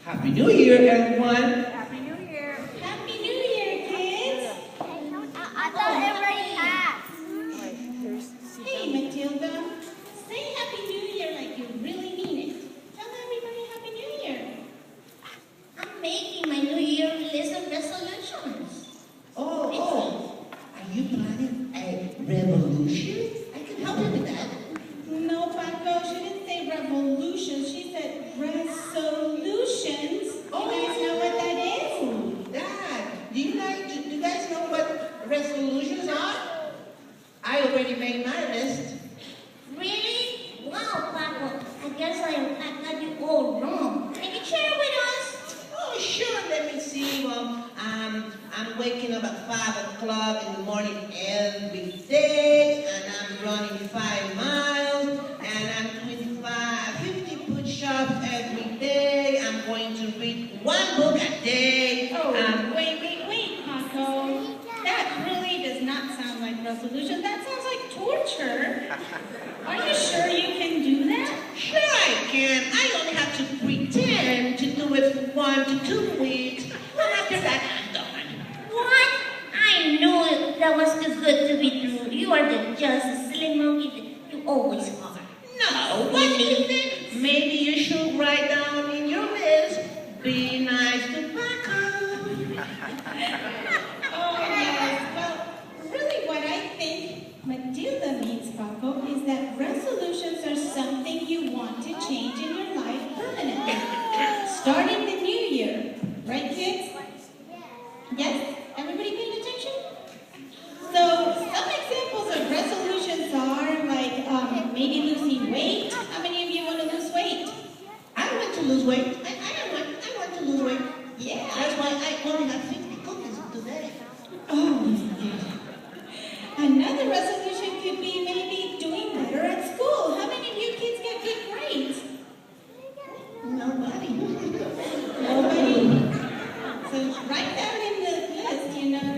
Happy New Year, everyone. Happy New Year. Happy New Year, kids! I thought everybody passed. Hey, Matilda. Say Happy New Year like you really mean it. Tell everybody Happy New Year. I'm making my New Year list of resolutions. Oh. Are you planning a revolution? I can help you with that. No, Paco, she didn't say revolution. She said resolutions. You guys know what that is? Oh, Dad, do you guys know what resolutions are? I already made my list. Really? Wow, Paco. I guess I got you all wrong. Can you share with us? Oh, sure. Let me see. Well, I'm waking up at 5 o'clock in the morning every day, and I'm running 5 miles, and I'm doing 50 push-ups every day. I'm going to read 1 book a day. Wait, Paco. That really does not sound like resolution. That sounds like torture. Are you sure you can do that? Sure I can. I only have to pretend to do it for 1 to 2 weeks. And after that, I'm done. What? I knew that was too good to be true. You are just a silly monkey that you always are. No, what do you think? Maybe you should write down in your list, be nice to Paco. Oh, yes. Well, really what I think Matilda means, Paco, is that resolutions are something you want to change in your life permanently. Starting the new year. Right, kids? Yes? Everybody paying attention? So, some examples of resolutions are like maybe losing weight. How many of you want to lose weight? I want to lose weight. I want to lose weight. Yeah. That's why I only have 50 cookies today. Oh, my goodness. Another resolution could be maybe doing better at school. How many of you kids get good grades? Nobody. Nobody. So write down in the list,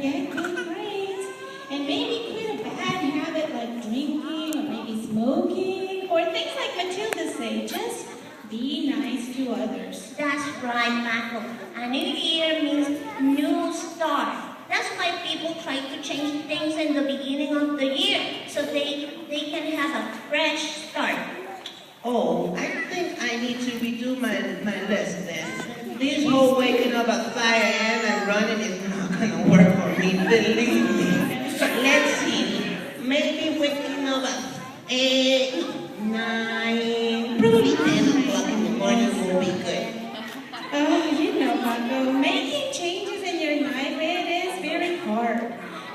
get good grades. And maybe quit a bad habit like drinking or maybe smoking. Or things like Matilda say, just be nice to others. That's right, Paco. A new year means new start. That's why people try to change things in the beginning of the year so they can have a fresh start. Oh, I think I need to redo my list then. This whole waking up at 5 a.m. and running is not going to work for me, believe me. Let's see. Maybe waking up at 8, 9, probably 10 o'clock in the morning will be good. Oh, you know, Paco, making changes in your life, it is very hard.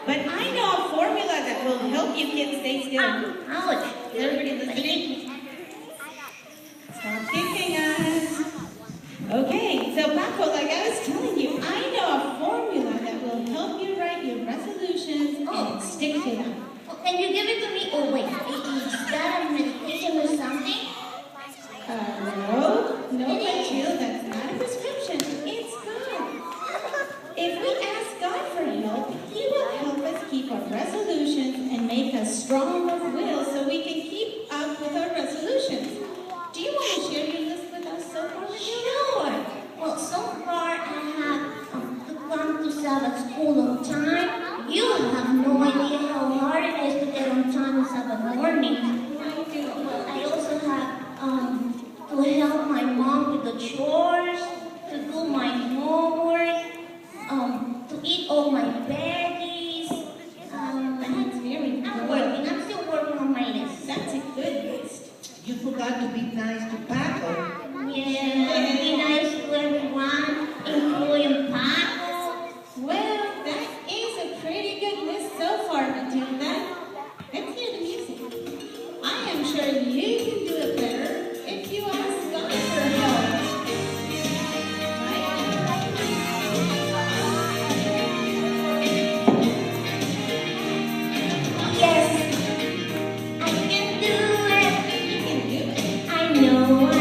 But I know a formula that will help you kids stay still. Ouch. Everybody listening? Stop kicking us. Okay, so Paco, like I was telling you, I know a formula that will help you write your resolutions and stick to them. Oh, can you give it to me? Oh, wait. Is that a medication or something? No, Matilda, that's not a prescription. It's God. If we ask God for help, He will help us keep our resolutions and make us strong of will so we can keep up with our resolutions. Do you want to share your list with us so far, Matilda? Sure. Well, so far I have to come to Sabbath school on time. You have no idea how hard it is to get on time on Sabbath morning. I do. Well, I also have to help my mom with the chores, to do my homework, to eat all my veggies. That's very good. I'm still working on my list. That's a good list. You forgot to be nice to Paco. Yeah, be nice to everyone, including Paco. Well, that is a pretty good list so far, Matilda. Let's hear the music. I am sure you can do it better if you ask God for help. Yes, I can do it. You can do it. I know I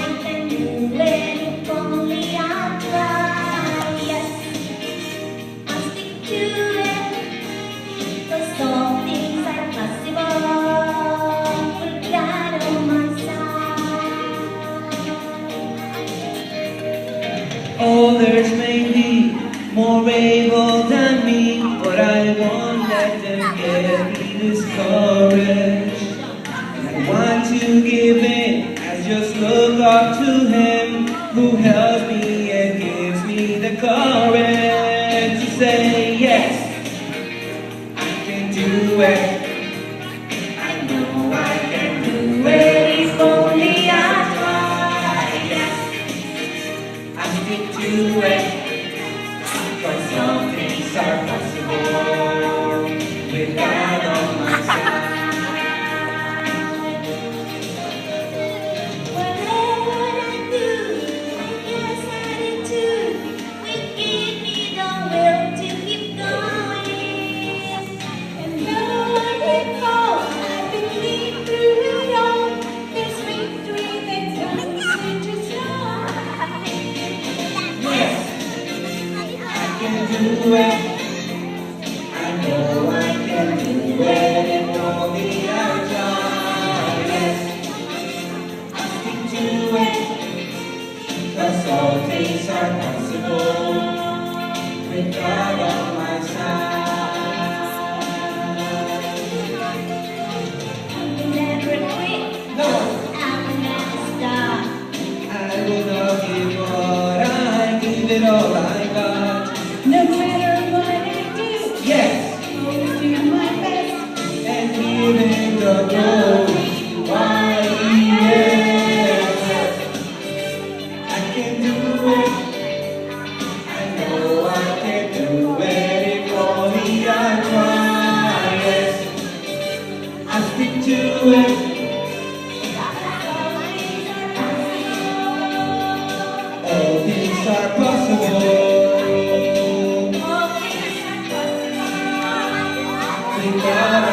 Others may be more able than me, but I won't let them get me discouraged. I want to give in, I just look up to Him who helps me and gives me the courage to say yes, I can do it. I know I can do it if only I try. Yes, I stick to it, 'cause some things are possible with God on my side. Whatever I do, I guess attitude will give me the will to keep going. And though I may fall, I believe through it all, there's victory that comes in just Yes, I can do it. I know I can do it if only I try. Yes, I stick to it, 'cause all things are possible with God on my side. I will never quit. No, I will never stop. I will not give what I give it all I got. No matter what I do, Yes, always do my best. and giving the glory. Why, yes, I can do it. I know I can do it if only I try. Yes, I stick to it. All things are possible with God